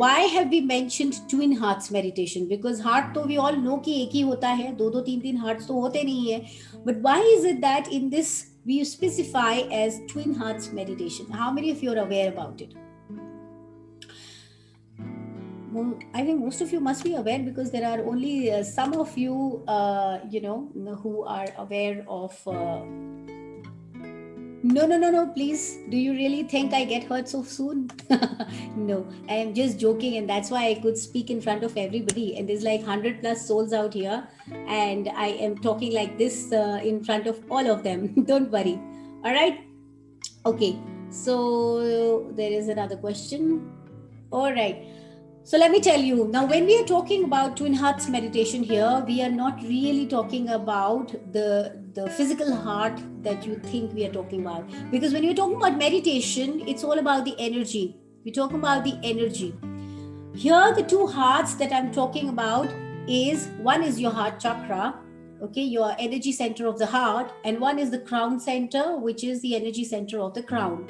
why have we mentioned twin hearts meditation? Because heart तो we all know कि एक ही होता है, दो दो तीन तीन hearts तो होते नहीं है. But why is it that in this we specify as twin hearts meditation? How many of you are aware about it? I think most of you must be aware, because there are only some of you, who are aware of. No, no, no, no, please. Do you really think I get hurt so soon? No, I am just joking, and that's why I could speak in front of everybody. And there's like 100 plus souls out here, and I am talking like this in front of all of them. Don't worry. All right. Okay. So there is another question. All right. So let me tell you now, when we are talking about twin hearts meditation here, we are not really talking about the physical heart that you think we are talking about. Because when you're talking about meditation, it's all about the energy. We're talking about the energy. Here, the two hearts that I'm talking about is, one is your heart chakra, okay, your energy center of the heart, and one is the crown center, which is the energy center of the crown.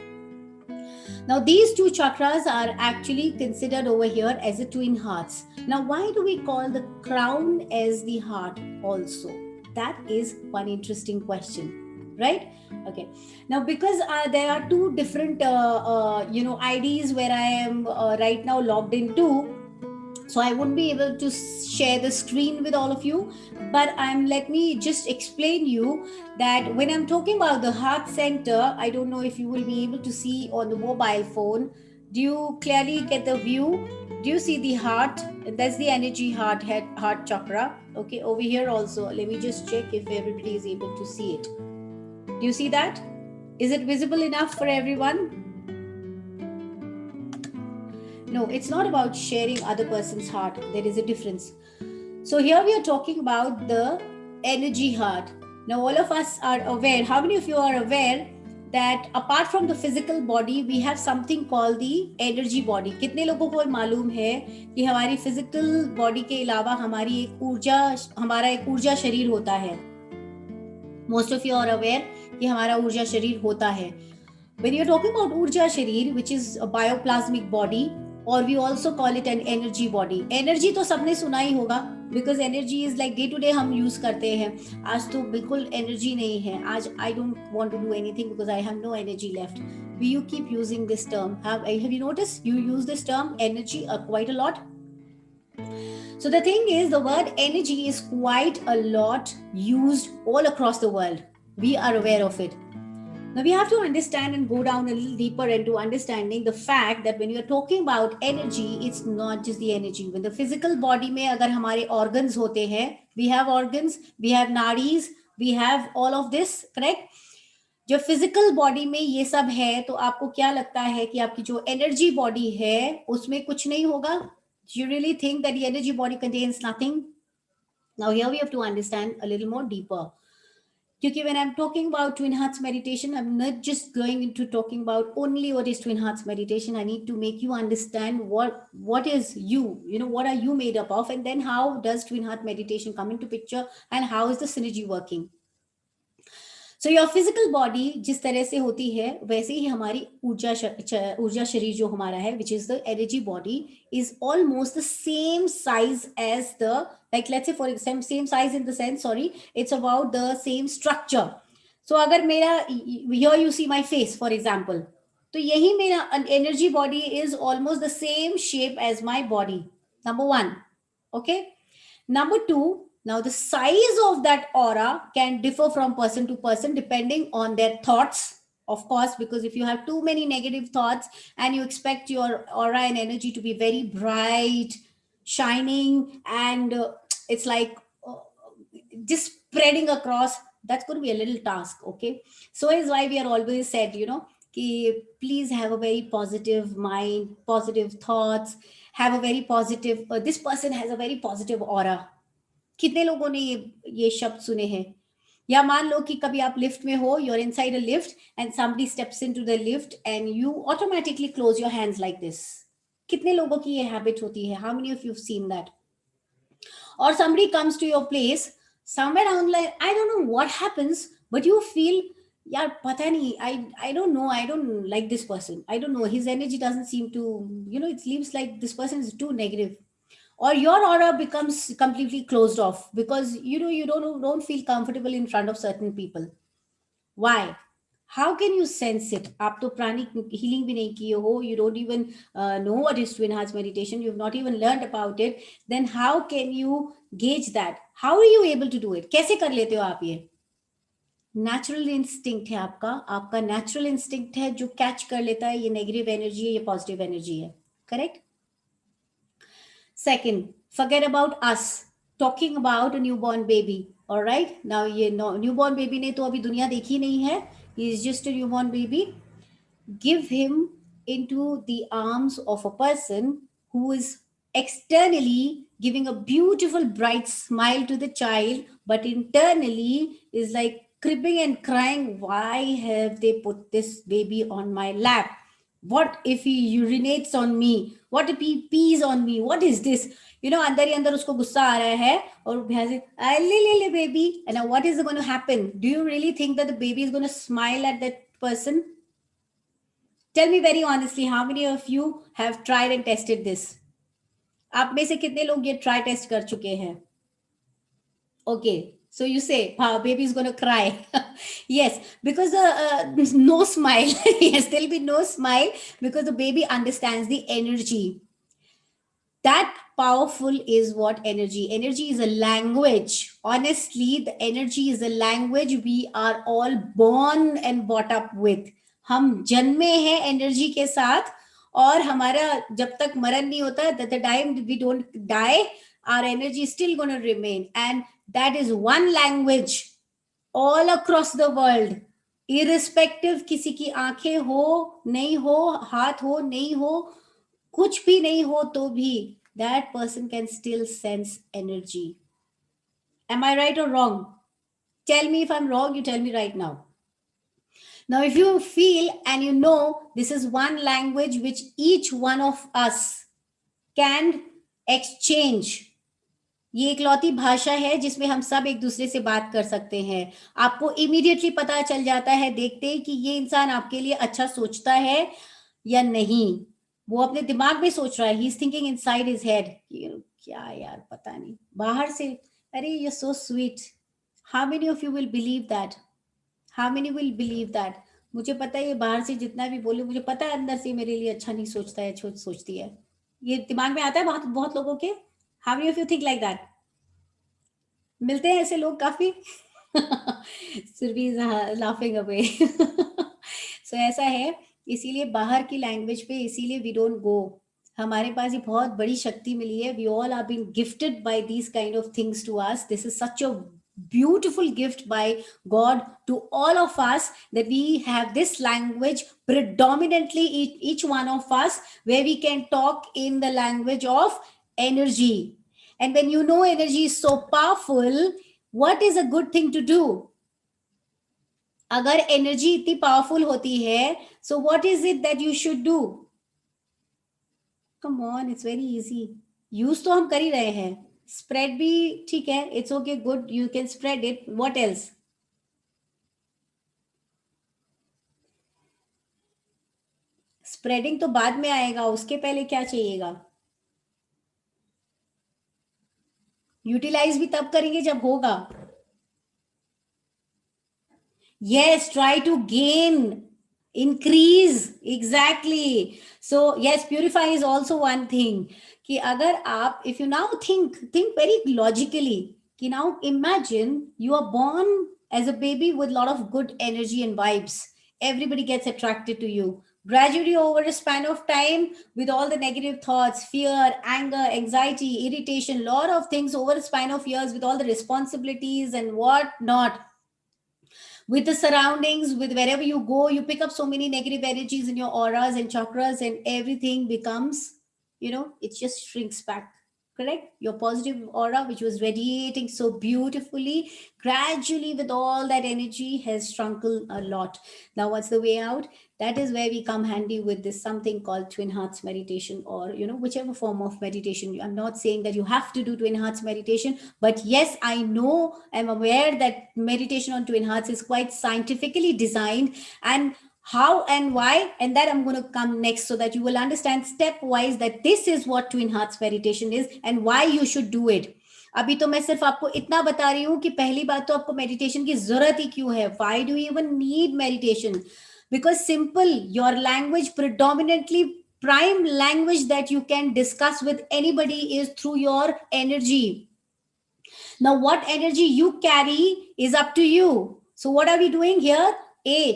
Now, these two chakras are actually considered over here as the twin hearts. Now, why do we call the crown as the heart also? That is one interesting question, right? Okay. Now, because there are two different, IDs where I am right now logged into, so I wouldn't be able to share the screen with all of you, but let me just explain you that when I'm talking about the heart center, I don't know if you will be able to see on the mobile phone. Do you clearly get the view? Do you see the heart? That's the energy heart, heart chakra. Okay, over here also, let me just check if everybody is able to see it. Do you see that? Is it visible enough for everyone? No, it's not about sharing other person's heart. There is a difference. So here we are talking about the energy heart. Now all of us are aware. How many of you are aware that apart from the physical body, we have something called the energy body? कितने लोगों को मालूम है कि हमारी physical body के अलावा हमारी हमारा एक ऊर्जा शरीर होता है? Most of you are aware कि हमारा ऊर्जा शरीर होता है. When you're talking about ऊर्जा शरीर, which is a bioplasmic body, or we also call it an energy body. Energy तो सबने सुना ही होगा, because energy is like day to day हम use करते हैं. आज तो बिल्कुल energy नहीं है. आज I don't want to do anything because I have no energy left. You keep using this term. Have you noticed you use this term energy quite a lot? So the thing is, the word energy is quite a lot used all across the world. We are aware of it. Now we have to understand and go down a little deeper into understanding the fact that when you are talking about energy, it's not just the energy. When the physical body में अगर हमारे organs होते हैं, we have organs, we have nadis, we have all of this, correct? जो physical body में ये सब है, तो आपको क्या लगता है कि आपकी जो energy body है, उसमें कुछ नहीं होगा? Do you really think that the energy body contains nothing? Now here we have to understand a little more deeper. Because when I'm talking about twin hearts meditation, I'm not just going into talking about only what is twin hearts meditation. I need to make you understand what is you, what are you made up of, and then how does twin heart meditation come into picture, and how is the synergy working. So your physical body जिस तरह से होती है, वैसे ही हमारी ऊर्जा शरीर जो हमारा है, which is the energy body, is almost the same size as the, like let's say for example, same size in the sense, it's about the same structure. So अगर मेरा, here you see my face for example, तो यही मेरा energy body is almost the same shape as my body. Number one. Okay. Number two, now the size of that aura can differ from person to person depending on their thoughts, of course, because if you have too many negative thoughts and you expect your aura and energy to be very bright, shining, and it's like just spreading across, that's going to be a little task. Okay. So is why we are always said, please have a very positive mind, positive thoughts, have a very positive, this person has a very positive aura. कितने लोगों ने ये शब्द सुने हैं? या मान लो कि कभी आप लिफ्ट में हो, you're inside a lift and somebody steps into the lift and you automatically close your hands like this. कितने लोगों की ये हैबिट होती है? How many of you have seen that? Or somebody comes to your place somewhere down, like I don't know what happens, but you feel यार पता नहीं, I don't know, I don't like this person, I don't know, his energy doesn't seem to, it seems like this person is too negative. Or your aura becomes completely closed off because you don't feel comfortable in front of certain people. Why? How can you sense it? आप तो pranic healing भी नहीं किए हो, you don't even know what is twin hearts meditation, you've not even learned about it. Then how can you gauge that? How are you able to do it? कैसे कर लेते हो आप ये? नेचुरल इंस्टिंक्ट है आपका, आपका नेचुरल इंस्टिंक्ट है जो कैच कर लेता है ये नेगेटिव एनर्जी है, ये पॉजिटिव एनर्जी है. Correct. Second, forget about us, talking about a newborn baby. All right, now ये newborn baby ने तो अभी दुनिया देखी नहीं है, he is just a newborn baby. Give him into the arms of a person who is externally giving a beautiful bright smile to the child, but internally is like cribbing and crying, why have they put this baby on my lap? What if he urinates on me? What if he pees on me? What is this? अंदर ही अंदर उसको गुस्सा आ रहा है और ले baby. And now what is going to happen? Do you really think that the baby is going to smile at that person? Tell me very honestly, how many of you have tried and tested this? आप में से कितने लोग ये try test कर चुके हैं? Okay, so you say, baby is going to cry. Yes, because no smile. Yes, there'll be no smile because the baby understands the energy. That powerful is what energy is a language. Honestly, the energy is a language we are all born and brought up with. हम जन्मे हैं energy के साथ और हमारा जब तक मरण नहीं होता, that the time we don't die, our energy is still going to remain, and that is one language all across the world, irrespective किसी की आंखें हो नहीं हो, हाथ हो नहीं हो, कुछ भी नहीं हो तो भी that person can still sense energy. Am I right or wrong? Tell me if I'm wrong, you tell me right now. Now, if you feel and you know this is one language which each one of us can exchange, ये इकलौती भाषा है जिसमें हम सब एक दूसरे से बात कर सकते हैं. आपको इमीडिएटली पता चल जाता है देखते ही कि ये इंसान आपके लिए अच्छा सोचता है या नहीं. वो अपने दिमाग में सोच रहा है, he is thinking inside his head, क्या यार पता नहीं, बाहर से अरे you so sweet. How many of you will believe that? How many will believe that? मुझे पता है ये बाहर से जितना भी बोले, मुझे पता है अंदर से मेरे लिए अच्छा नहीं सोचता है, सोचती है. ये दिमाग में आता है बहुत बहुत लोगों के. How many of you think like that? मिलते हैं ऐसे लोग काफी. Surabhi is laughing away. So ऐसा है, इसीलिए बाहर की लैंग्वेज पे इसीलिए वी डोंट गो. हमारे पास ये बहुत बड़ी शक्ति मिली है. We all are being gifted by these kind of things to us. This is such a beautiful gift by God to all of us, that we have this language predominantly, each one of us, where we can talk in the language of energy. And when you know energy is so powerful, what is a good thing to do? अगर energy इतनी powerful होती है, so what is it that you should do? Come on, it's very easy. Use तो हम कर ही रहे हैं. Spread भी ठीक है, it's okay, good, you can spread it. What else? Spreading तो बाद में आएगा, उसके पहले क्या चाहिएगा? यूटिलाइज भी तब करेंगे जब होगा. Yes, try to gain, increase. Exactly. So yes, purify is also one thing. कि अगर आप, if you now think very logically, कि now imagine you are born as a baby with a lot of good energy and vibes. Everybody gets attracted to you. Gradually over a span of time, with all the negative thoughts, fear, anger, anxiety, irritation, lot of things over a span of years, with all the responsibilities and what not, with the surroundings, with wherever you go, you pick up so many negative energies in your auras and chakras, and everything becomes, it just shrinks back. correct? Your positive aura, which was radiating so beautifully, gradually with all that energy has shrunken a lot. Now, what's the way out? That is where we come handy with this something called twin hearts meditation, or whichever form of meditation. I'm not saying that you have to do twin hearts meditation, but yes, I know, I'm aware that meditation on twin hearts is quite scientifically designed, and how and why, and that I'm going to come next, so that you will understand stepwise that this is what twin hearts meditation is and why you should do it. अभी तो मैं सिर्फ आपको इतना बता रही हूँ कि पहली बात तो आपको मेडिटेशन की जरूरत ही क्यों है. Why do you even need meditation? Because simple, your language, predominantly prime language that you can discuss with anybody is through your energy. Now, what energy you carry is up to you. So, what are we doing here?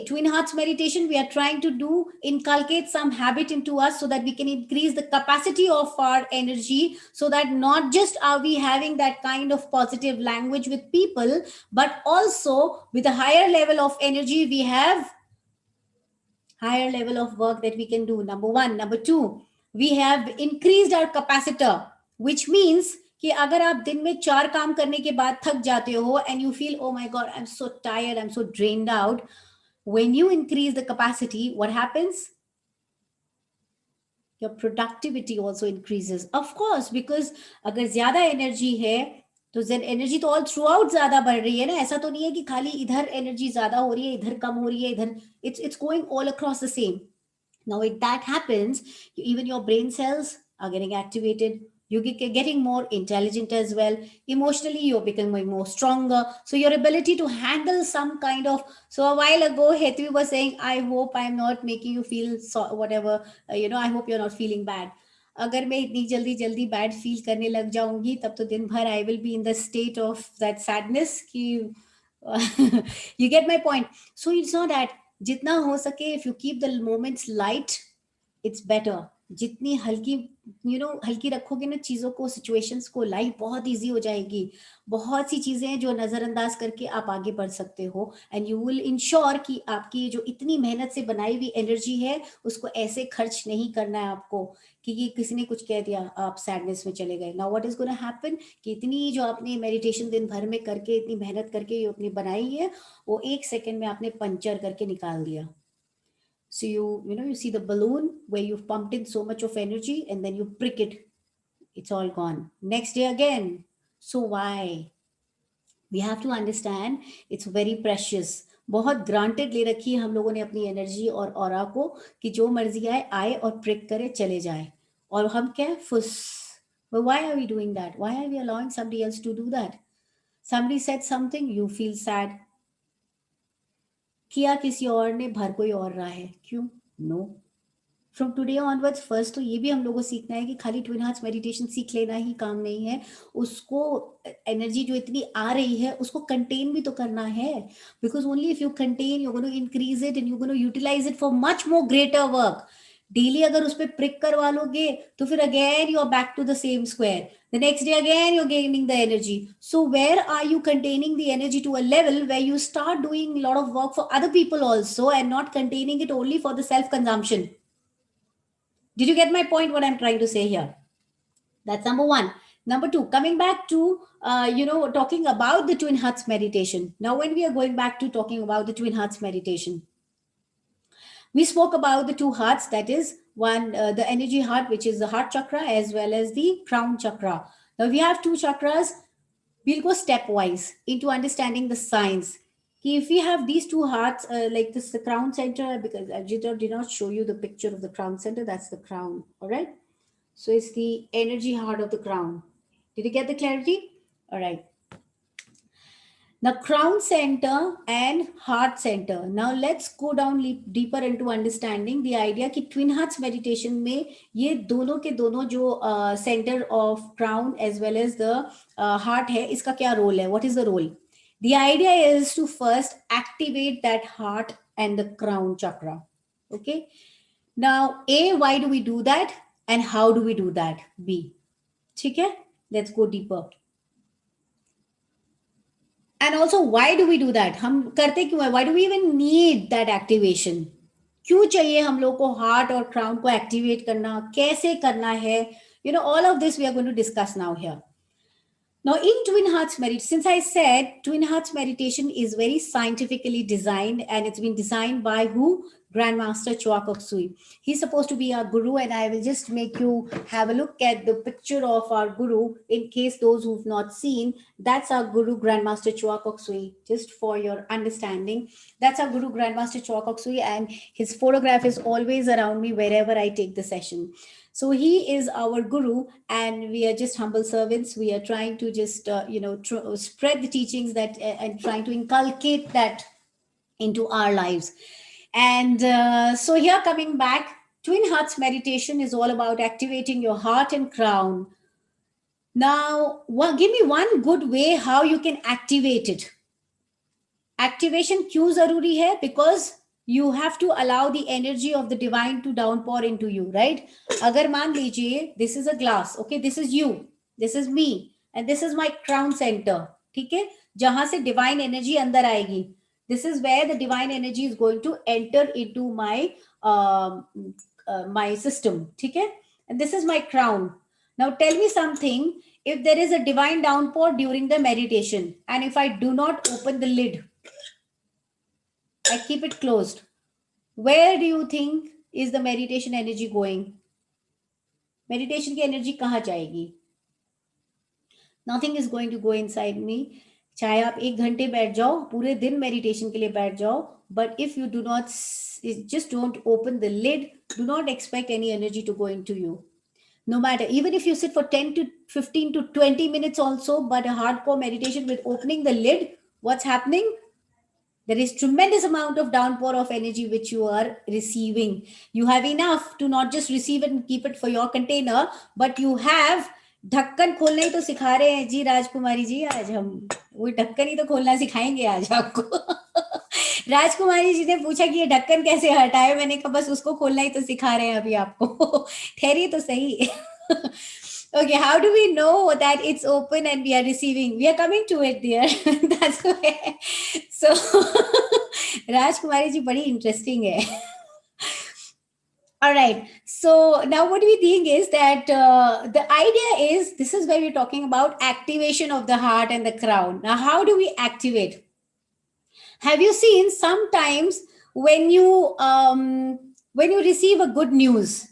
Twin hearts meditation, we are trying to do inculcate some habit into us so that we can increase the capacity of our energy, so that not just are we having that kind of positive language with people, but also with a higher level of energy, we have higher level of work that we can do. Number one. Number two, we have increased our capacitor, which means कि अगर आप दिन में 4 काम करने के बाद थक जाते हो and you feel, oh my god, I'm so tired, I'm so drained out, when you increase the capacity, what happens? Your productivity also increases, of course, because अगर ज्यादा एनर्जी है तो जेन एनर्जी तो ऑल थ्रू आउट ज्यादा बढ़ रही है ना. ऐसा तो नहीं है कि खाली इधर एनर्जी ज्यादा हो रही है, इधर कम हो रही है, इधर it's going all across the same. Now, if that happens, even your brain cells are getting activated. You getting more intelligent as well. Emotionally, you're becoming more stronger. So your ability to handle some kind of. So a while ago, Hetvi was saying, "I hope I'm not making you feel so whatever. I hope you're not feeling bad." अगर मैं इतनी जल्दी जल्दी bad feel करने लग जाऊंगी तब तो दिन भर I will be in the state of that sadness कि you get my point. So it's not that जितना हो सके, if you keep the moments light, it's better. जितनी हल्की हल्की रखोगे ना चीजों को, सिचुएशंस को, लाइफ बहुत इजी हो जाएगी. बहुत सी चीजें हैं जो नजरअंदाज करके आप आगे बढ़ सकते हो, एंड यू विल इंश्योर कि आपकी जो इतनी मेहनत से बनाई हुई एनर्जी है उसको ऐसे खर्च नहीं करना है आपको कि ये किसी ने कुछ कह दिया आप सैडनेस में चले गए. Now what is gonna happen कि इतनी जो आपने मेडिटेशन दिन भर में करके, इतनी मेहनत करके ये अपनी बनाई है, वो 1 सेकंड में आपने पंचर करके निकाल दिया. So you see the balloon where you've pumped in so much of energy and then you prick it. It's all gone. Next day again. So why? We have to understand it's very precious. बहुत granted ले रखी है हम लोगों ने अपनी energy और aura को कि जो मर्जी आए और प्रिक करे चले जाए, और हम क्या फुस. But why are we doing that? Why are we allowing somebody else to do that? Somebody said something, you feel sad. किया किसी और ने, भर कोई और रहा है, क्यों? No. From today onwards first तो ये भी हम लोगों को सीखना है कि खाली ट्विन हार्ट्स मेडिटेशन सीख लेना ही काम नहीं है. उसको एनर्जी जो इतनी आ रही है उसको कंटेन भी तो करना है, because only if you contain you gonna increase it and you gonna utilise it for much more greater work. Daily अगर उस पर प्रिक करवा लोगे तो फिर again you are back to the same square. The next day again you're gaining the energy. So where are you containing the energy to a level where you start doing a lot of work for other people also and not containing it only for the self consumption? Did you get my point, what I'm trying to say here? That's number one. Number two, coming back to talking about the twin hearts meditation. Now when we are going back to talking about the twin hearts meditation, we spoke about the two hearts, that is one, the energy heart, which is the heart chakra, as well as the crown chakra. Now we have two chakras. We'll go stepwise into understanding the science. If we have these two hearts, like this, the crown center, because I did not show you the picture of the crown center, that's the crown, all right? So it's the energy heart of the crown. Did you get the clarity? All right. Now, crown center and heart center. Now, let's go down deeper into understanding the idea कि twin hearts meditation में ये दोनों के दोनों जो center of crown as well as the heart है, इसका क्या role है? What is the role? The idea is to first activate that heart and the crown chakra. Okay. Now, A, why do we do that? And how do we do that? B. ठीक है? Let's go deeper. And also, why do we do that? हम करते क्यों है? Why do we even need that activation? क्यों चाहिए हम लोग को हार्ट और क्राउन को एक्टिवेट करना? कैसे करना है? All of this we are going to discuss now here. Now, in Twin Hearts Meditation, since I said Twin Hearts Meditation is very scientifically designed, and it's been designed by who? Grandmaster Choa Sui. He's supposed to be our guru, and I will just make you have a look at the picture of our guru in case those who've not seen. That's our guru, Grandmaster Choa Sui, just for your understanding. That's our guru, Grandmaster Choa Sui, and his photograph is always around me wherever I take the session. So he is our guru, and we are just humble servants. We are trying to just, spread the teachings that and trying to inculcate that into our lives. And so here, coming back, Twin Hearts Meditation is all about activating your heart and crown. Now, give me one good way how you can activate it. Activation क्यों जरूरी है? Because you have to allow the energy of the divine to downpour into you, right? अगर मान लीजिए, this is a glass, okay, this is you, this is me, and this is my crown center, ठीक है, जहां से divine energy अंदर आएगी. This is where the divine energy is going to enter into my system, ठीक है, and this is my crown. Now tell me something. If there is a divine downpour during the meditation, and if I do not open the lid, I keep it closed, where do you think is the meditation energy going? Meditation की energy कहाँ जाएगी? Nothing is going to go inside me. चाहे आप 1 घंटे बैठ जाओ, पूरे दिन meditation के लिए बैठ जाओ, but if you do not, just don't open the lid, do not expect any energy to go into you. No matter, even if you sit for 10 to 15 to 20 minutes also, but a hardcore meditation with opening the lid, what's happening? There is tremendous amount of downpour of energy which you are receiving. You have enough to not just receive it and keep it for your container, but you have ढक्कन खोलना ही तो सिखा रहे हैं जी राजकुमारी जी. आज हम वो ढक्कन ही तो खोलना सिखाएंगे आज आपको. राजकुमारी जी ने पूछा कि ये ढक्कन कैसे हटाए. मैंने कहा बस उसको खोलना ही तो सिखा रहे हैं अभी आपको. ठहरिए तो सही. Okay, how do we know that it's open and we are receiving? We are coming to it, dear. That's why. So, Rajkumari ji badi interesting hai. All right. So now what we think is that the idea is, this is where we're talking about activation of the heart and the crown. Now, how do we activate? Have you seen sometimes when you receive a good news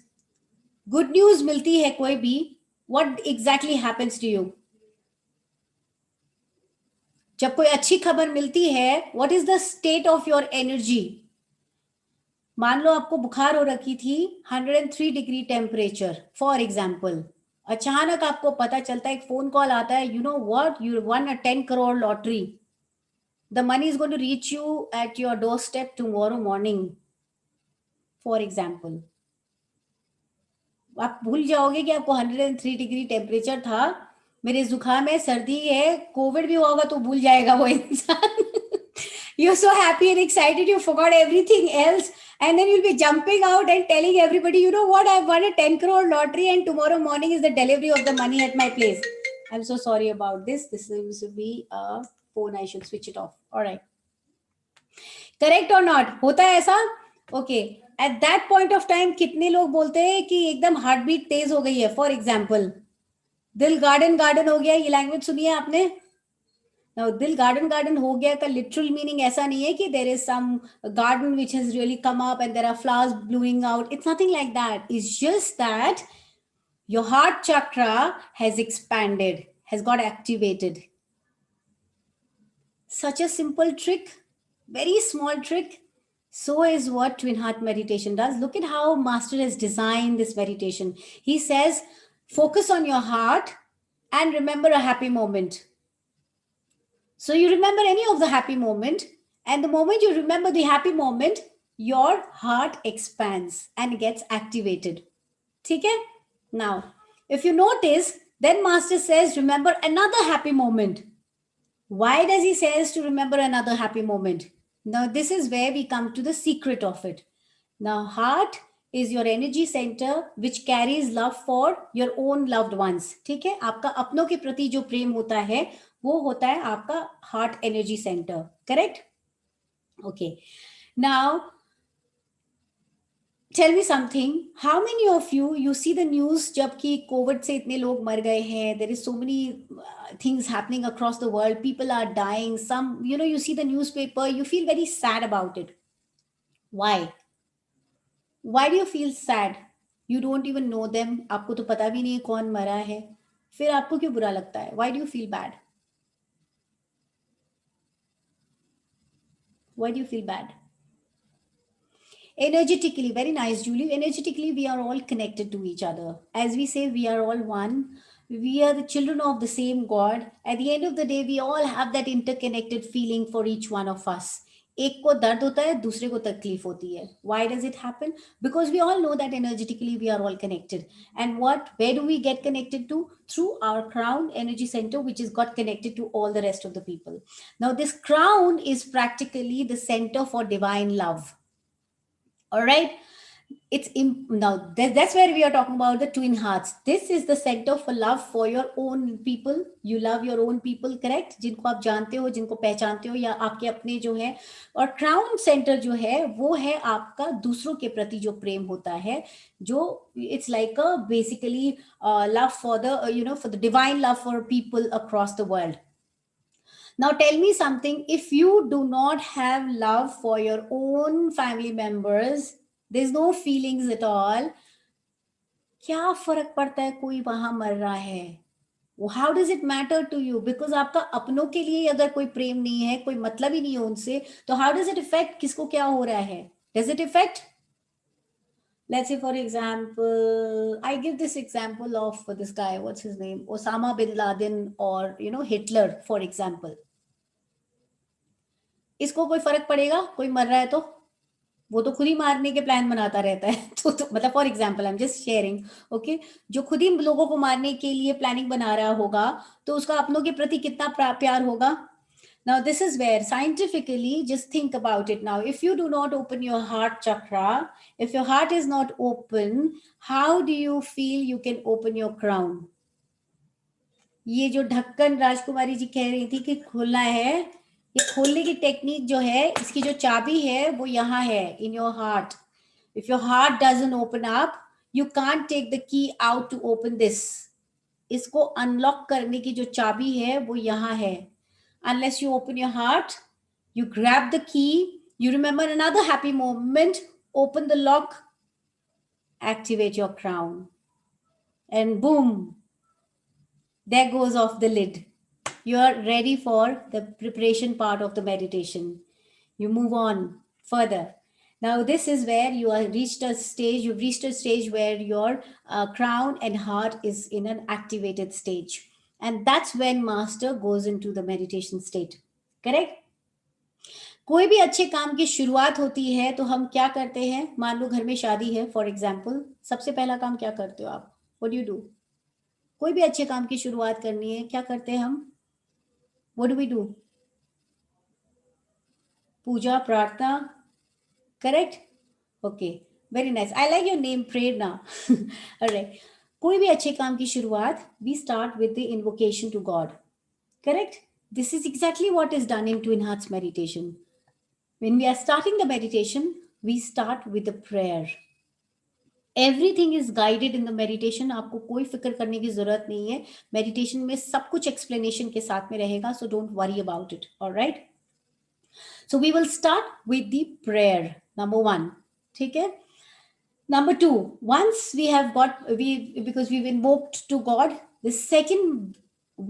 milti hai koi bhi, what exactly happens to you? जब कोई अच्छी खबर मिलती है, what is the state of your energy? मान लो आपको बुखार हो रखी थी, 103 डिग्री टेम्परेचर फॉर एग्जाम्पल, अचानक आपको पता चलता है, एक फोन कॉल आता है, you know what, you won a 10 crore lottery. The money is going to reach you at your doorstep tomorrow morning, for example. आप भूल जाओगे कि आपको 103 डिग्री टेम्परेचर था, मेरे जुकाम है, सर्दी है, कोविड भी होगा तो भूल जाएगा वो इंसान. You're so happy and excited, you forgot everything else, and then you'll be jumping out and telling everybody, you know what, I've won a 10 crore lottery and tomorrow morning is the delivery of the money at my place. I'm so sorry about this. This seems to be a phone. I should switch it off. All right. Correct or not? होता है ऐसा? Okay. At that point of time, कितने लोग बोलते हैं कि एकदम heart beat तेज हो गई है? फॉर एग्जाम्पल, दिल गार्डन गार्डन हो गया. ये लैंग्वेज सुनी है आपने? Now, दिल गार्डन गार्डन हो गया का लिटरल मीनिंग ऐसा नहीं है कि there is some garden which has really come up and there are flowers blooming out. It's nothing like that. It's just that your heart chakra has expanded, has got activated. Such a simple trick, very small trick. So is what Twin Heart Meditation does. Look at how Master has designed this meditation. He says, focus on your heart and remember a happy moment. So you remember any of the happy moment, and the moment you remember the happy moment, your heart expands and gets activated. Okay? Now, if you notice, then Master says, remember another happy moment. Why does he say to remember another happy moment? Now, this is where we come to the secret of it. Now, heart is your energy center which carries love for your own loved ones. ठीक है? आपका अपनों के प्रति जो प्रेम होता है, वो होता है आपका heart energy center. Correct? Okay. Now, Tell me something. How many of you see the news जबकि कोविड से इतने लोग मर गए हैं, there is so many things happening across the world, people are dying, some, you see the newspaper, you feel very sad about it. Why do you feel sad? You don't even know them, आपको तो पता भी नहीं है कौन मरा है, फिर आपको क्यों बुरा लगता है? Why do you feel bad? Why do you feel bad? Energetically, very nice, Julie. Energetically, we are all connected to each other. As we say, we are all one. We are the children of the same God. At the end of the day, we all have that interconnected feeling for each one of us. एक को दर्द होता है, दूसरे को तकलीफ होती है. Why does it happen? Because we all know that energetically we are all connected. And where do we get connected to? Through our crown energy center, which is got connected to all the rest of the people. Now, this crown is practically the center for divine love. All right. That's where we are talking about the twin hearts. This is the center for love for your own people. You love your own people, correct? जिनको आप जानते हो, जिनको पहचानते हो, या आपके अपने जो है. और क्राउन सेंटर जो है वो है आपका दूसरों के प्रति जो प्रेम होता है, जो it's like a basically love for the for the divine love for people across the world. Now, tell me something. If you do not have love for your own family members, there's no feelings at all. क्या फर्क पड़ता है कोई वहां मर रहा है? How does it matter to you? Because आपका अपनों के लिए अगर कोई प्रेम नहीं है, कोई मतलब ही नहीं है उनसे, तो how does it affect किसको क्या हो रहा है? Does it affect? Let's say, for example, I give this example of this guy, what's his name? Osama bin Laden, or Hitler, for example. इसको कोई फर्क पड़ेगा कोई मर रहा है तो? वो तो खुद ही मारने के प्लान बनाता रहता है. तो मतलब for example I am just sharing. Okay, जो खुद ही लोगों को मारने के लिए प्लानिंग बना रहा होगा, तो उसका अपनों के प्रति कितना प्यार होगा? Now this is where scientifically, just think about it now. If you do not open your heart chakra, if your heart is not open, how do you feel you can open your crown? ये जो ढक्कन राजकुमारी जी कह रही थी कि खोलना है, ये खोलने की टेक्निक जो है, इसकी जो चाबी है वो यहाँ है, in your heart. If your heart doesn't open up, you can't take the key out to open this. इसको अनलॉक करने की जो चाबी है वो यहाँ है. Unless you open your heart, you grab the key, you remember another happy moment, open the lock, activate your crown, and boom, there goes off the lid. You are ready for the preparation part of the meditation. You move on further. Now this is where you've reached a stage where your crown and heart is in an activated stage, and that's when master goes into the meditation state. Correct? कोई भी अच्छे काम की शुरुआत होती है तो हम क्या करते हैं? मान लो घर में शादी है फॉर एग्जाम्पल, सबसे पहला काम क्या करते हो आप? What do you do? कोई भी अच्छे काम की शुरुआत करनी है, क्या करते हैं हम? What do we do? पूजा प्रार्थना. Correct? Okay, very nice. I like your name, Prerna. Alright. कोई भी अच्छे काम की शुरुआत, we start with the invocation to God. Correct? This is exactly what is done in Twin Hearts meditation. When we are starting the meditation, we start with a prayer. Everything is guided in the meditation. आपको कोई फिक्र करने की जरूरत नहीं है. Meditation में सब कुछ एक्सप्लेनेशन के साथ में रहेगा, so don't worry about it. All right? So we will start with the prayer. Number 1. ठीक है? Number 2, once we have because we've invoked to God, the second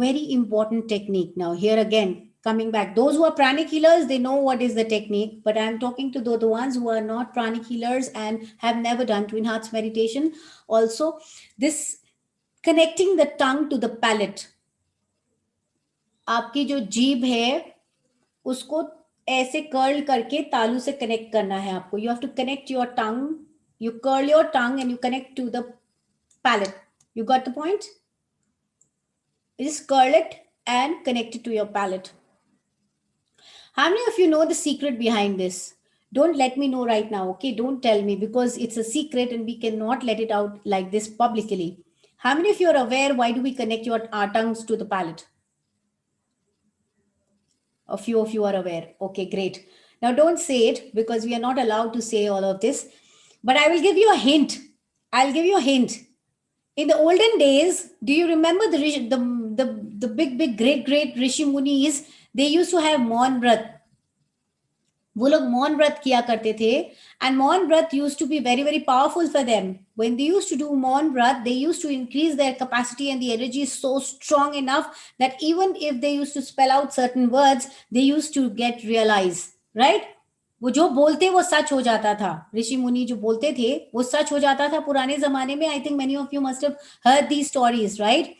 very important technique. Now here again, coming back, those who are pranic healers, they know what is the technique, but I'm talking to the ones who are not pranic healers and have never done twin hearts meditation. Also, this connecting the tongue to the palate. आपकी जो जीभ है उसको ऐसे curl करके तालू से connect करना है आपको. You have to connect your tongue. You curl your tongue and you connect to the palate. You got the point? Just curl it and connect it to your palate. How many of you know the secret behind this? Don't let me know right now, okay? Don't tell me, because it's a secret and we cannot let it out like this publicly. How many of you are aware why do we connect our tongues to the palate? A few of you are aware. Okay, great. Now don't say it because we are not allowed to say all of this. But I will give you a hint. I'll give you a hint. In the olden days, do you remember the big great Rishi Munis? They used to have Maun Vrat. वो लोग मौन व्रत किया करते थे, and मौन व्रत used to be very powerful for them. When they used to do मौन व्रत, they used to increase their capacity, and the energy is so strong enough that even if they used to spell out certain words, they used to get realized, right? वो जो बोलते वो सच हो जाता था. ऋषि मुनि जो बोलते थे वो सच हो जाता था पुराने जमाने में. I think many of you must have heard these stories, right?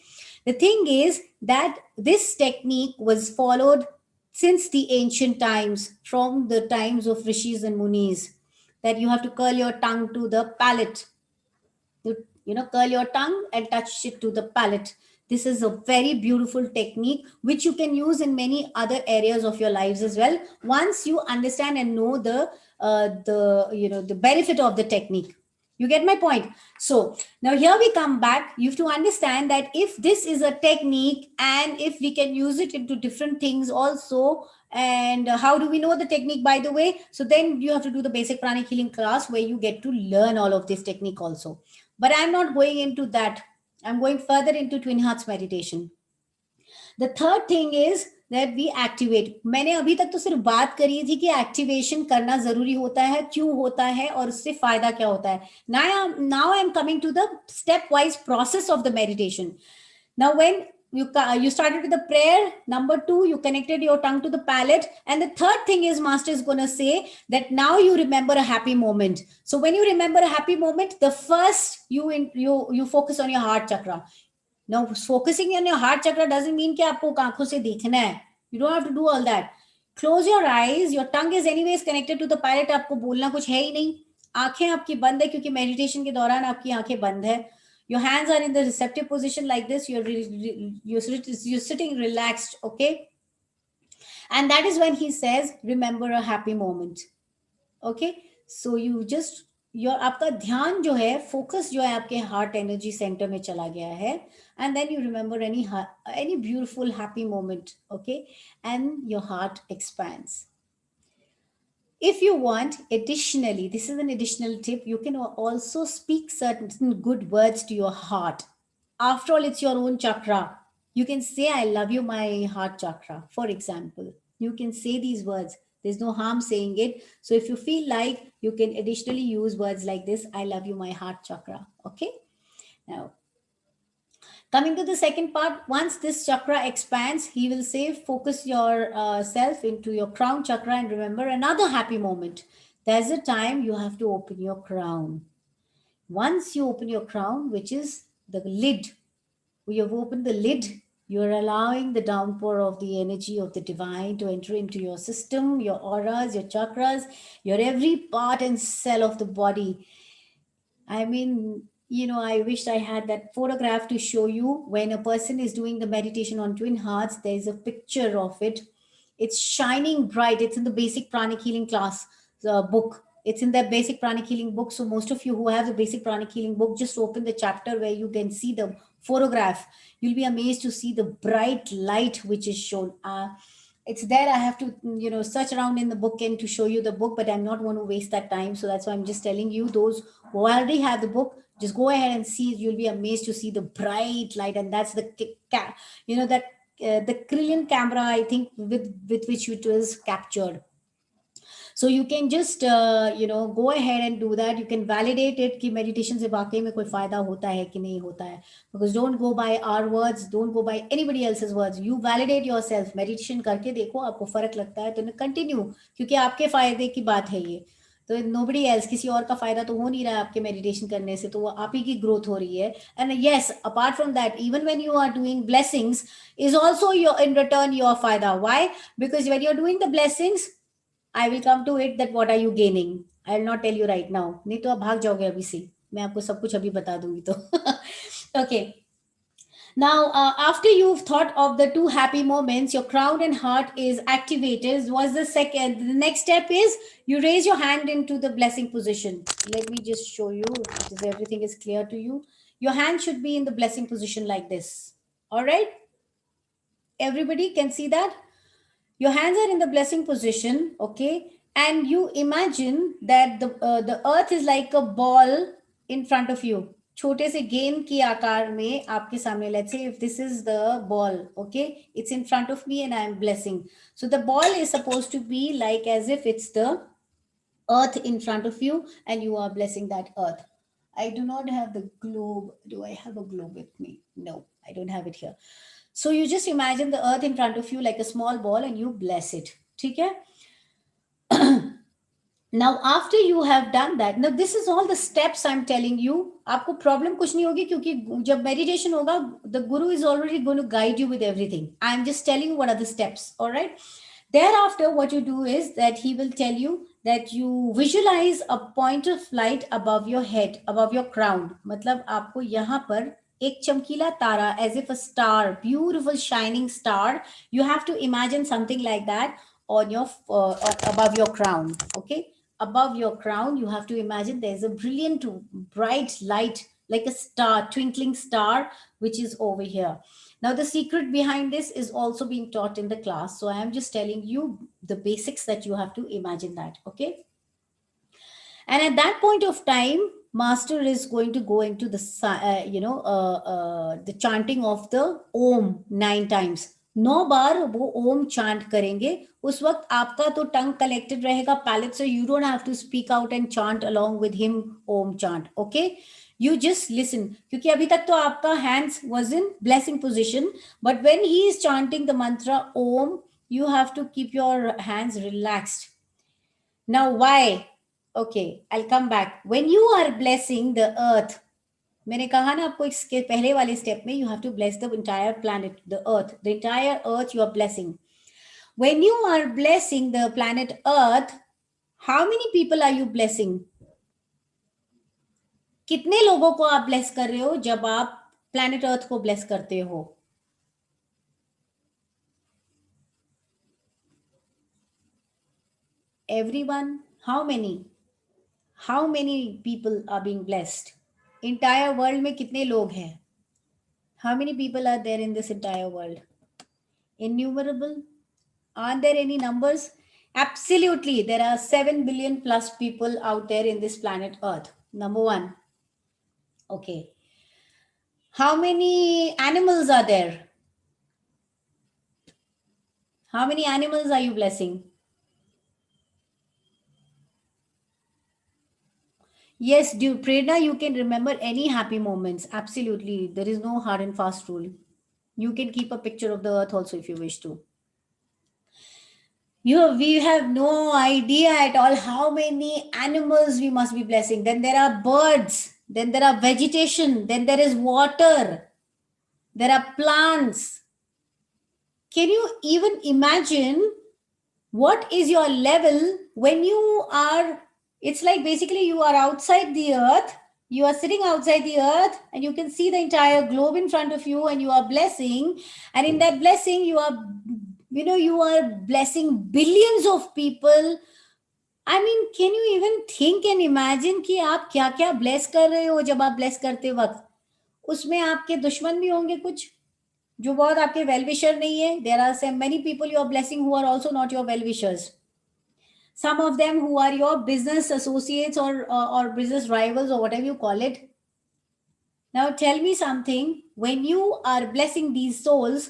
The thing is that this technique was followed since the ancient times, from the times of rishis and munis, that you have to curl your tongue to the palate. Curl your tongue and touch it to the palate. This is a very beautiful technique which you can use in many other areas of your lives as well, once you understand and know the benefit of the technique. You get my point? So now here we come back. You have to understand that if this is a technique, and if we can use it into different things also, and how do we know the technique, by the way? So then you have to do the basic pranic healing class where you get to learn all of this technique also. But I'm not going into that. I'm going further into twin hearts meditation. The third thing is that we activate. मैंने अभी तक तो सिर्फ बात करी थी कि activation करना जरूरी होता है, क्यों होता है, और उससे फायदा क्या होता है. Now I'm coming to the stepwise process of the meditation. Now when you started with the prayer, number 2, you connected your tongue to the palate, and the third thing is master is going to say that now you remember a happy moment. So when you remember a happy moment, the first you focus on your heart chakra. Now focusing on your heart chakra doesn't mean कि आपको आंखों से देखना है. You don't have to do all that. Close your eyes. Your tongue is anyways connected to the palate. आपको बोलना कुछ है ही नहीं. आंखें आपकी बंद है क्योंकि मेडिटेशन के दौरान आपकी आंखें बंद है. Your hands are in the receptive position like this. You're sitting relaxed, okay? And that is when he says, remember a happy moment. Okay? So you just आपका ध्यान जो है, फोकस जो है आपके हार्ट एनर्जी सेंटर में चला गया है, and then you remember any beautiful happy moment, okay? And your heart expands. If you want, additionally, this is an additional tip, you can also speak certain good words to your heart. After all, it's your own chakra. You can say, I love you, my heart chakra, for example. You can say these words. There's no harm saying it. So if you feel like, you can additionally use words like this, I love you, my heart chakra. Okay? Now, coming to the second part, once this chakra expands, he will say, focus your self into your crown chakra and remember another happy moment. There's a time you have to open your crown. Once you open your crown, which is the lid, we have opened the lid, you're allowing the downpour of the energy of the divine to enter into your system, your auras, your chakras, your every part and cell of the body. I mean, I wished I had that photograph to show you. When a person is doing the meditation on twin hearts, there's a picture of it. It's shining bright. It's in the basic pranic healing class book. It's in the basic pranic healing book. So most of you who have the basic pranic healing book, just open the chapter where you can see the photograph. You'll be amazed to see the bright light which is shown. It's there. I have to search around in the book and to show you the book, but I'm not going to waste that time. So that's why I'm just telling you, those who already have the book, just go ahead and see. You'll be amazed to see the bright light, and that's the the Krillian camera, I think, with which it was captured. So you can just go ahead and do that. You can validate it कि meditation से वाकई में कोई फायदा होता है कि नहीं होता है. Because don't go by our words, don't go by anybody else's words. You validate yourself. Meditation करके देखो, आपको फर्क लगता है तो कंटिन्यू, क्योंकि आपके फायदे की बात है ये. तो nobody else, किसी और का फायदा तो हो नहीं रहा है आपके मेडिटेशन करने से, तो वो आप ही की ग्रोथ हो रही है. And yes, apart from that, even when you are doing blessings, is also your in return your फायदा. Why? Because when you're doing the blessings, I will come to it, that what are you gaining. I will not tell you right now, नहीं तो आप भाग जाओगे अभी से. मैं आपको सब कुछ अभी बता दूंगी तो. Okay. Now, after you've thought of the two happy moments, your crown and heart is activated. Was the next step is you raise your hand into the blessing position. Let me just show you if everything is clear to you. Your hand should be in the blessing position like this. All right. Everybody can see that? Your hands are in the blessing position, okay? and you imagine that the earth is like a ball in front of you. छोटे से गेंद की आकार में आपके सामने. Let's say if this is the ball, okay, it's in front of me and I am blessing. So the ball is supposed to be like as if it's the earth in front of you and you are blessing that earth. I do not have the globe. Do I have a globe with me? No, I don't have it here. So you just imagine the earth in front of you like a small ball and you bless it. ठीक है? Now after you have done that, now this is all the steps I'm telling you. आपको problem कुछ नहीं होगी क्योंकि जब meditation होगा, the guru is already going to guide you with everything. I'm just telling you what are the steps. All right. Thereafter, what you do is that he will tell you that you visualize a point of light above your head, above your crown. मतलब आपको यहाँ पर एक चमकीला तारा, as if a star, beautiful shining star. You have to imagine something like that on your above your crown. Okay, above your crown, you have to imagine there's a brilliant, bright light like a star, twinkling star, which is over here. Now, the secret behind this is also being taught in the class. So I am just telling you the basics that you have to imagine that. Okay. And at that point of time, master is going to go into the the chanting of the om 9 times. 9 बार वो ओम chant करेंगे. उस वक्त आपका तो tongue collected रहेगा palate, so you don't have to speak out and chant along with him Om chant. Okay, you just listen, क्योंकि अभी तक तो आपका hands was in blessing position, but when he is chanting the mantra om, you have to keep your hands relaxed. Now why? Okay, I'll come back. When you are blessing the earth, मैंने कहा ना आपको इसके पहले वाले step में, you have to bless the entire planet, the entire earth you are blessing. When you are blessing the planet earth, how many people are you blessing? कितने लोगों को आप ब्लेस कर रहे हो जब आप प्लैनेट अर्थ को ब्लेस करते हो? Everyone. How many? How many people are being blessed? Entire world में कितने लोग हैं? How many people are there in this entire world? Innumerable. Are there any numbers? Absolutely. There are 7 billion plus people out there in this planet Earth. Number one. Okay. How many animals are there? How many animals are you blessing? Yes, Prerna, you can remember any happy moments. Absolutely. There is no hard and fast rule. You can keep a picture of the earth also if you wish to. We have no idea at all how many animals we must be blessing. Then there are birds. Then there are vegetation. Then there is water. There are plants. Can you even imagine what is your level when you are, it's like basically you are outside the earth, you are sitting outside the earth and you can see the entire globe in front of you and you are blessing, and in that blessing you are blessing billions of people. I mean, can you even think and imagine कि आप क्या क्या bless कर रहे हो जब आप bless करते वक्त? उसमें आपके दुश्मन भी होंगे कुछ जो बहुत आपके well wisher नहीं है. There are so many people you are blessing who are also not your well wishers. Some of them who are your business associates or business rivals or whatever you call it. Now tell me something. When you are blessing these souls,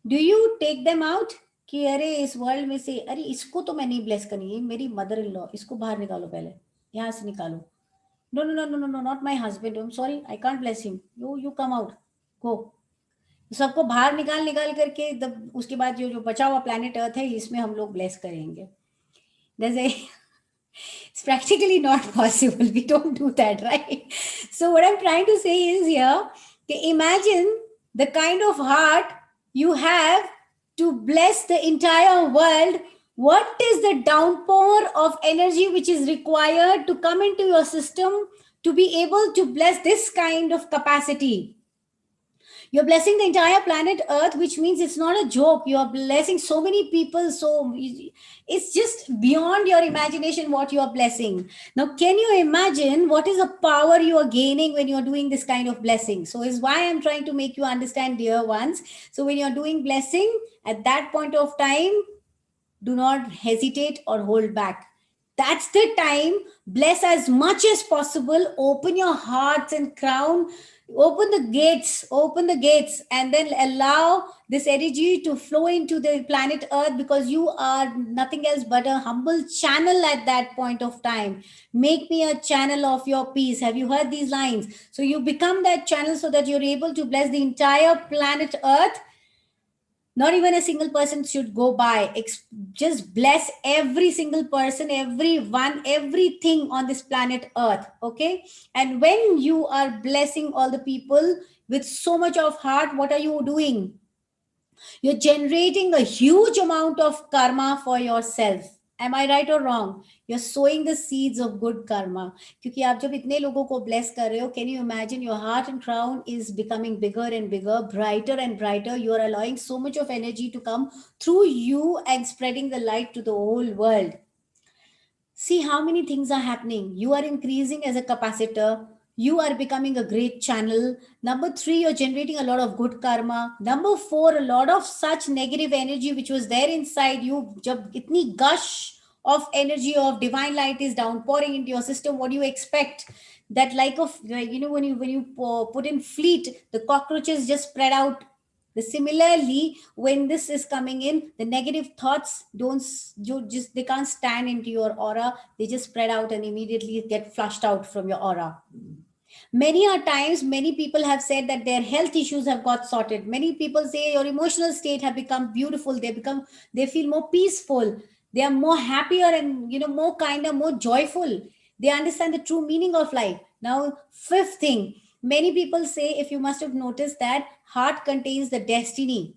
do you take them out? कि अरे इस world में से अरे इसको तो मैं नहीं ब्लेस करनी है, मेरी मदर इन लॉ, इसको बाहर निकालो, पहले यहाँ से निकालो. No no no no no no, not my husband, I am sorry, I can't bless him, you come out, go. सबको बाहर निकाल करके उसके बाद जो बचा हुआ प्लैनेट अर्थ है इसमें हम लोग ब्लेस करेंगे. It's practically not possible. We don't do that, right? So what I'm trying to say is here, imagine the kind of heart you have to bless the entire world. What is the downpour of energy which is required to come into your system to be able to bless this kind of capacity? You're blessing the entire planet Earth, which means it's not a joke. You are blessing so many people. So it's just beyond your imagination what you are blessing. Now, can you imagine what is the power you are gaining when you're doing this kind of blessing? So is why I'm trying to make you understand, dear ones. So when you're doing blessing, at that point of time, do not hesitate or hold back. That's the time. Bless as much as possible. Open your hearts and crown. Open the gates, and then allow this energy to flow into the planet Earth, because you are nothing else but a humble channel at that point of time. Make me a channel of your peace. Have you heard these lines? So you become that channel so that you're able to bless the entire planet Earth. Not even a single person should go by. Just bless every single person, everyone, everything on this planet Earth. Okay. And when you are blessing all the people with so much of heart, what are you doing? You're generating a huge amount of karma for yourself. Am I right or wrong? You're sowing the seeds of good karma. क्योंकि आप जब इतने लोगों को bless कर रहे हो, can you imagine your heart and crown is becoming bigger and bigger, brighter and brighter. You are allowing so much of energy to come through you and spreading the light to the whole world. See how many things are happening. You are increasing as a capacitor. You are becoming a great channel. Number three, you're generating a lot of good karma. Number four, a lot of such negative energy which was there inside you. Jab itni gush of energy of divine light is downpouring into your system, what do you expect? That like of, when you put in fleet, the cockroaches just spread out. Similarly, when this is coming in, the negative thoughts don't you just they can't stand into your aura. They just spread out and immediately get flushed out from your aura. Many are times, many people have said that their health issues have got sorted. Many people say your emotional state have become beautiful. They feel more peaceful. They are more happier and more kinder, more joyful. They understand the true meaning of life. Now, fifth thing, many people say, if you must have noticed, that heart contains the destiny.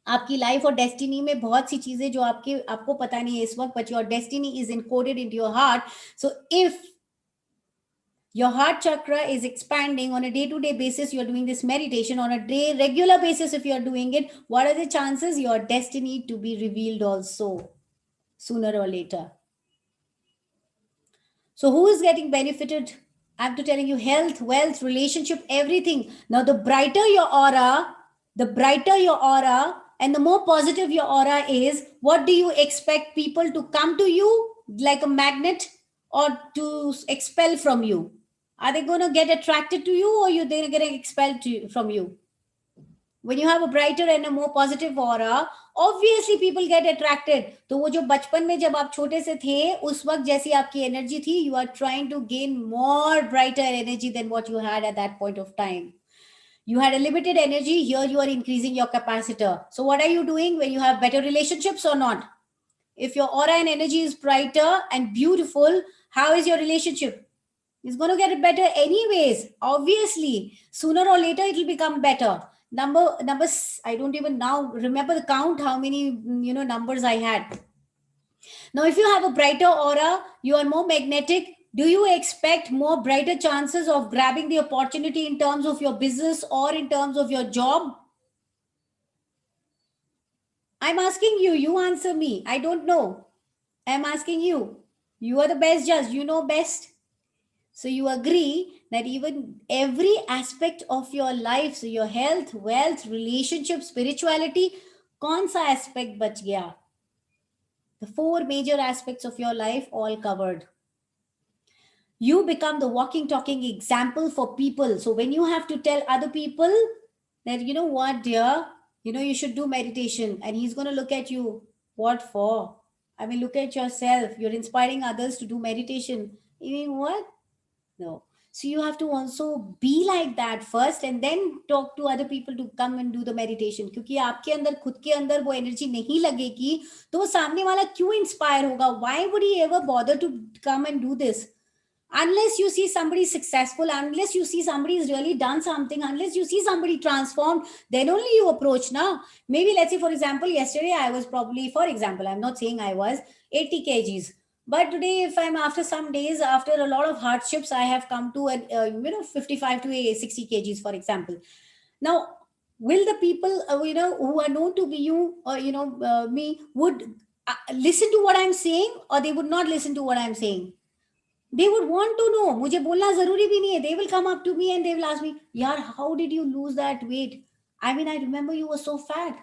आपकी life और destiny में बहुत सी चीजें जो आपको पता नहीं है इस वक्त, but your destiny is encoded into your heart. So if your heart chakra is expanding on a day to day basis, you're doing this meditation on a day regular basis, if you're doing it, what are the chances your destiny to be revealed also sooner or later? So who is getting benefited? I'm to telling you, health, wealth, relationship, everything. Now the brighter your aura and the more positive your aura is, what do you expect people to come to you like a magnet or to expel from you? Are they going to get attracted to you, or they're getting expelled from you? When you have a brighter and a more positive aura, obviously people get attracted. तो वो जो बचपन में जब आप छोटे से थे उस वक्त जैसी आपकी एनर्जी थी, you are trying to gain more brighter energy than what you had at that point of time. You had a limited energy, here you are increasing your capacitor. So what are you doing when you have better relationships or not? If your aura and energy is brighter and beautiful, how is your relationship? It's going to get better anyways. Obviously, sooner or later it will become better. Numbers, I don't even now remember the count how many numbers I had. Now, if you have a brighter aura, you are more magnetic. Do you expect more brighter chances of grabbing the opportunity in terms of your business or in terms of your job? I'm asking you. You answer me. I don't know. I'm asking you. You are the best judge. You know best. So you agree that even every aspect of your life, so your health, wealth, relationship, spirituality, कौन सा aspect बच गया? The four major aspects of your life all covered. You become the walking, talking example for people. So when you have to tell other people that, you know what, dear, you should do meditation, and he's going to look at you, what for? I mean, look at yourself. You're inspiring others to do meditation. You mean what? No. So you have to also be like that first and then talk to other people to come and do the meditation. क्योंकि आपके अंदर खुद के अंदर वो energy नहीं लगेगी तो वो सामने वाला क्यों इंस्पायर होगा? Why would he ever bother to come and do this? Unless you see somebody successful, unless you see somebody has really done something, unless you see somebody transformed, then only you approach. Now, maybe let's say, for example, yesterday I was probably, for example, I'm not saying I was 80 kgs. But today, if I'm after some days, after a lot of hardships, I have come to 55 to 60 kgs, for example. Now, will the people who are known to be you or me would listen to what I'm saying, or they would not listen to what I'm saying? They would want to know. मुझे बोलना जरूरी भी नहीं है. They will come up to me and they will ask me, यार, how did you lose that weight? I mean, I remember you were so fat.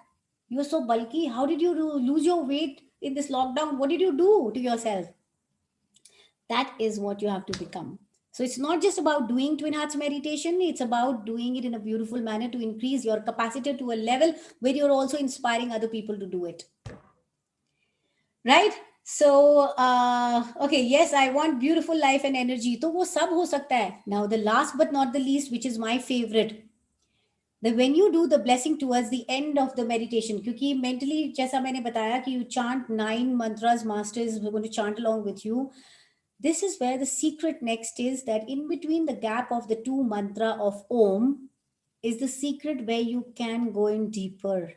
You were so bulky. How did you lose your weight in this lockdown? What did you do to yourself? That is what you have to become. So it's not just about doing twin hearts meditation, it's about doing it in a beautiful manner to increase your capacity to a level where you're also inspiring other people to do it. Right? So, okay, yes, I want beautiful life and energy. तो वो सब हो सकता है. Now, the last but not the least, which is my favorite, that when you do the blessing towards the end of the meditation, क्योंकि mentally जैसा मैंने बताया कि you chant 9 mantras, master is going to chant along with you. This is where the secret next is, that in between the gap of the two mantra of Om is the secret where you can go in deeper.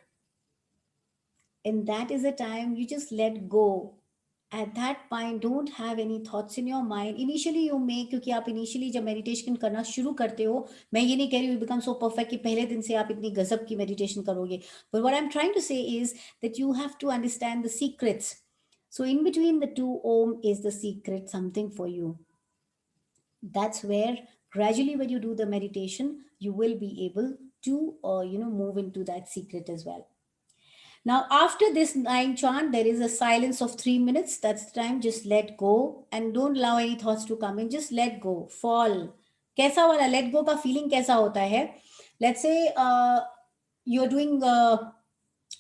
And that is the time you just let go. At that point, don't have any thoughts in your mind. Initially, you may, क्योंकि आप initially जब meditation करना शुरू करते हो, मैं ये नहीं कह रही you become so perfect कि पहले दिन से आप इतनी गजब की meditation करोगे. But what I'm trying to say is that you have to understand the secrets. So in between the two Om is the secret, something for you. That's where gradually when you do the meditation, you will be able to move into that secret as well. Now, after this 9 chant, there is a silence of 3 minutes. That's the time. Just let go and don't allow any thoughts to come in. Just let go. Fall. कैसा वाला let go का feeling कैसा होता है? Let's say you're doing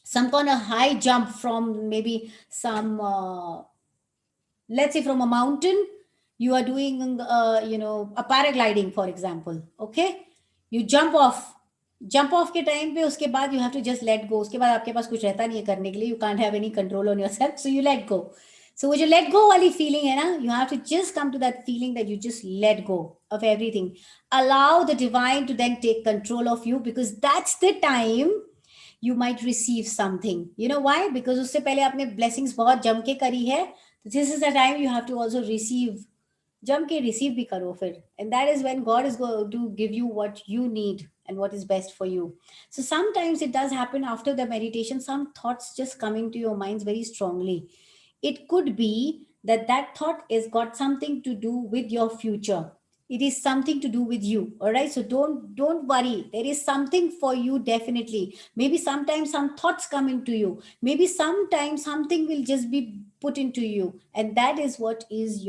some kind of high jump from maybe some, let's say from a mountain. You are doing, a paragliding, for example. Okay? You jump off के time पे उसके बाद you have to just let go. उसके बाद आपके पास कुछ रहता नहीं है करने के लिए. You can't have any control on yourself, so you let go. So वो जो लेट गो वाली फीलिंग है ना, you have to just come to that feeling that you just let go of everything. Allow the divine to then take control of you, because that's the time you might receive something. You know why? Because उससे पहले आपने blessings बहुत जम के करी है. This is the time you have to also receive. जम के receive भी करो फिर. And that is when God is going to give you what you need and what is best for you. So sometimes it does happen after the meditation, some thoughts just come into your minds very strongly. It could be that that thought is got something to do with your future. It is something to do with you. All right. So don't worry. There is something for you, definitely. Maybe sometimes some thoughts come into you. Maybe sometimes something will just be put into you. And that is what is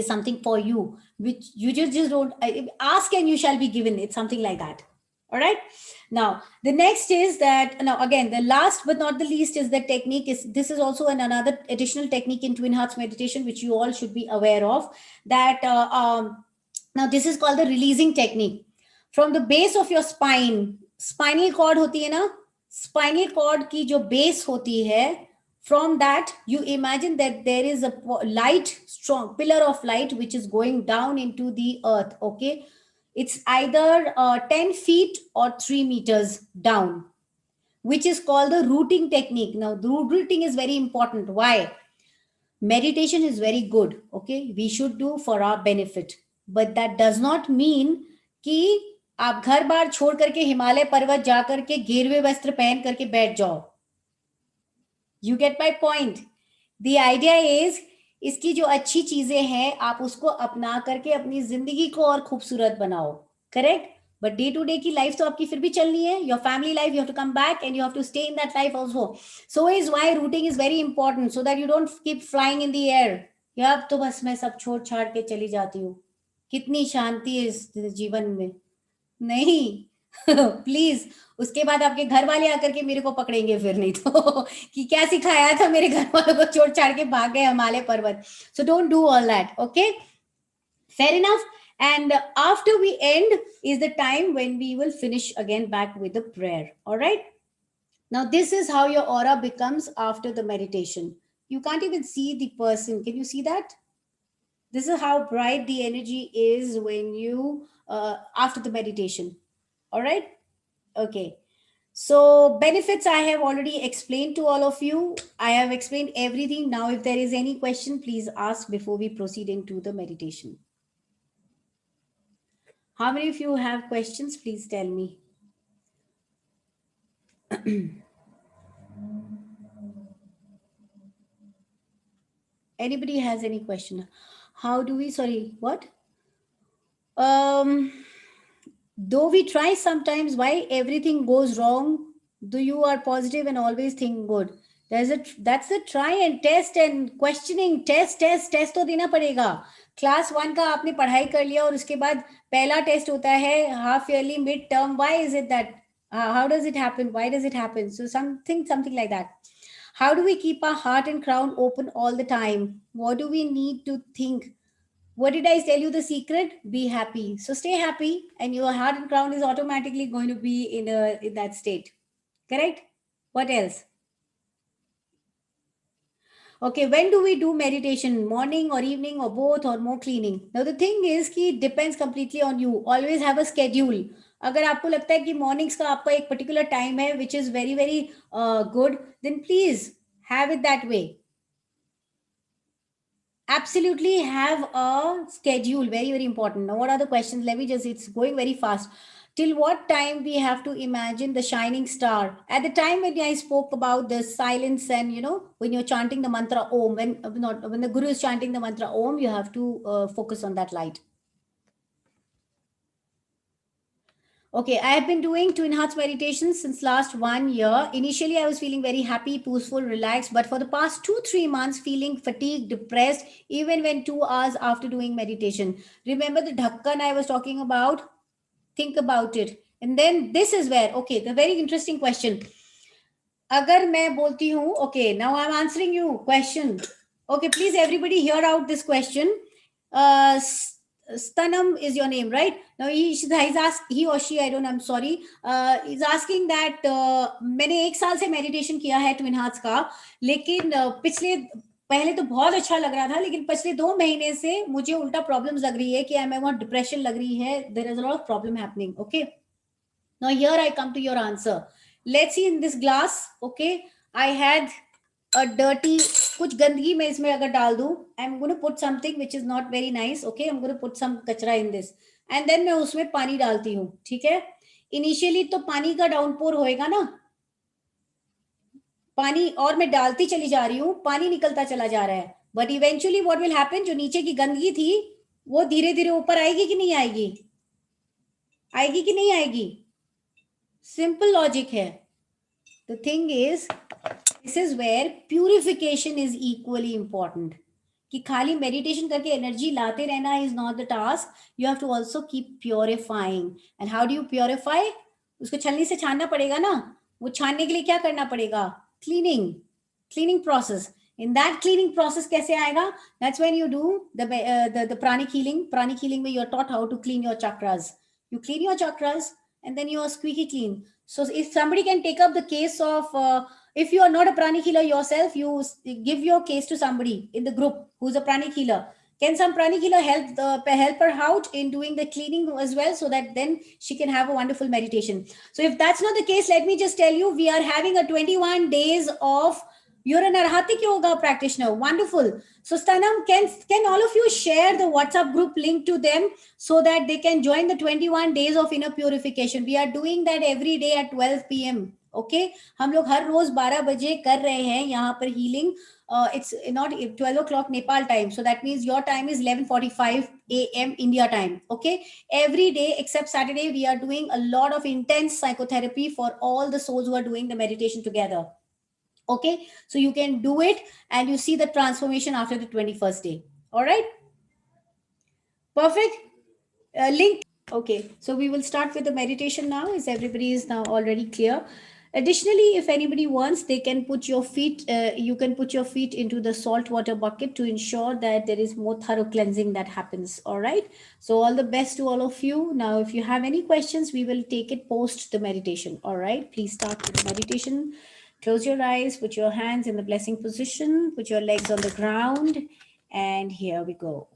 something for you, which you just don't ask and you shall be given. It's something like that. All right. Now the next is that, now again, the last but not the least is the technique. Is this is also another additional technique in twin hearts meditation, which you all should be aware of, that now this is called the releasing technique. From the base of your spine, spinal cord होती है ना, spinal cord की जो base होती है, from that you imagine that there is a light, strong pillar of light which is going down into the earth. Okay, it's either 10 feet or 3 meters down, which is called the rooting technique. Now the rooting is very important. Why? Meditation is very good, okay, we should do for our benefit, but that does not mean कि आप घर बार छोड़ करके हिमालय पर्वत जा करके गेरवे वस्त्र पहन करके बैठ जाओ. You get my point. The idea is, इसकी जो अच्छी चीजें हैं आप उसको अपना करके अपनी जिंदगी को और खूबसूरत बनाओ. Correct. But day to day की लाइफ तो आपकी फिर भी चलनी है. Your family life, you have to come back and you have to stay in that life also. So is why rooting is very important, so that you don't keep flying in the air. या अब तो बस मैं सब छोड़ छाड़ के चली जाती हूँ, कितनी शांति है इस जीवन में. नहीं. प्लीज. उसके बाद आपके घर वाले आकर के मेरे को पकड़ेंगे फिर, नहीं तो कि क्या सिखाया था मेरे घर वालों को, छोड़ छाड़ के भाग गए हिमालय पर्वत. So don't do all that. Okay, fair enough. And after we end is the time when we will finish again back with the prayer. All right. Now this is how your aura becomes after the meditation. You can't even see the person. Can you see that? This is how bright the energy is when you after the meditation. All right. Okay. So benefits I have already explained to all of you. I have explained everything. Now if there is any question, please ask before we proceed into the meditation. How many of you have questions? Please tell me. Anybody has any question? How do we, sorry, what? Though we try sometimes, why everything goes wrong? Do you are positive and always think good? That's the try and test and questioning. Test तो देना पड़ेगा. Class 1 का आपने पढ़ाई कर लिया और उसके बाद पहला टेस्ट होता है half yearly mid term. Why is it that? How does it happen? Why does it happen? So something like that. How do we keep our heart and crown open all the time? What do we need to think? What did I tell you the secret? Be happy. So stay happy and your heart and crown is automatically going to be in that state. Correct? What else? Okay, when do we do meditation? Morning or evening or both or more cleaning? Now the thing is कि it depends completely on you. Always have a schedule. अगर आपको लगता है कि mornings का आपका एक particular time है which is very very good, then please have it that way. Absolutely have a schedule. Very very important. Now what are the questions? Let me just, it's going very fast. Till what time we have to imagine the shining star? At the time when I spoke about the silence and when you're chanting the mantra om, when the guru is chanting the mantra om, you have to focus on that light. Okay, I have been doing Twin Hearts meditation since last 1 year. Initially, I was feeling very happy, peaceful, relaxed, but for the past 2-3 months, feeling fatigued, depressed, even when 2 hours after doing meditation. Remember the dhakkan I was talking about? Think about it. And then this is where, okay, the very interesting question. अगर मैं बोलती हूँ, okay, now I'm answering you question. Okay, please everybody hear out this question. Stanam is your name, right? Now he's asked, he or she, I don't know, I'm sorry. He's asking that मैंने 1 साल से meditation किया है Twin Hearts का, लेकिन पिछले पहले तो बहुत अच्छा लग रहा था, लेकिन पिछले 2 महीने से मुझे उल्टा प्रॉब्लम्स लग रही है कि मैं बहुत डिप्रेशन लग रही है. There is a lot of problem happening. Okay. Now here I come to your answer. Let's see in this glass. Okay. I had a dirty, कुछ गंदगी मैं इसमें अगर डाल दूं, I'm going to put something which is not very nice. Okay, I'm going to put some कचरा in this, and then मैं उसमें पानी डालती हूँ. ठीक है. Initially तो पानी का downpour होएगा ना, पानी, और मैं डालती चली जा रही हूँ, पानी निकलता चला जा रहा है. But eventually what will happen? जो नीचे की गंदगी थी वो धीरे धीरे ऊपर आएगी कि नहीं आएगी? आएगी कि नहीं आएगी? Simple logic है. The thing is, this is where purification is equally important. कि खाली meditation करके energy लाते रहना is not the task. You have to also keep purifying. And how do you purify? उसको छलनी से छानना पड़ेगा ना. वो छानने के लिए क्या करना पड़ेगा? Cleaning process. In that cleaning process कैसे आएगा? That's when you do the pranic healing. Pranic healing में you are taught how to clean your chakras. You clean your chakras and then you are squeaky clean. So if somebody can take up the case of, if you are not a pranic healer yourself, you give your case to somebody in the group who's a pranic healer. Can some pranic healer help her out in doing the cleaning as well, so that then she can have a wonderful meditation? So if that's not the case, let me just tell you, we are having a 21 days of, you're an Arhatik Yoga practitioner. Wonderful. So Stanam, can all of you share the WhatsApp group link to them so that they can join the 21 days of inner purification? We are doing that every day at 12 p.m. Okay, हम लोग हर रोज 12 बजे कर रहे हैं यहाँ पर healing. It's not 12 o'clock Nepal time, so that means your time is 11:45 a.m. India time. Okay, every day except Saturday we are doing a lot of intense psychotherapy for all the souls who are doing the meditation together. Okay, so you can do it and you see the transformation after the 21st day. All right, perfect. Link. Okay, so we will start with the meditation now, as everybody is now already clear. Additionally, if anybody wants, they can put your feet, you can put your feet into the salt water bucket to ensure that there is more thorough cleansing that happens. All right, so all the best to all of you. Now, if you have any questions, we will take it post the meditation. All right, please start with the meditation. Close your eyes, put your hands in the blessing position, put your legs on the ground, and here we go.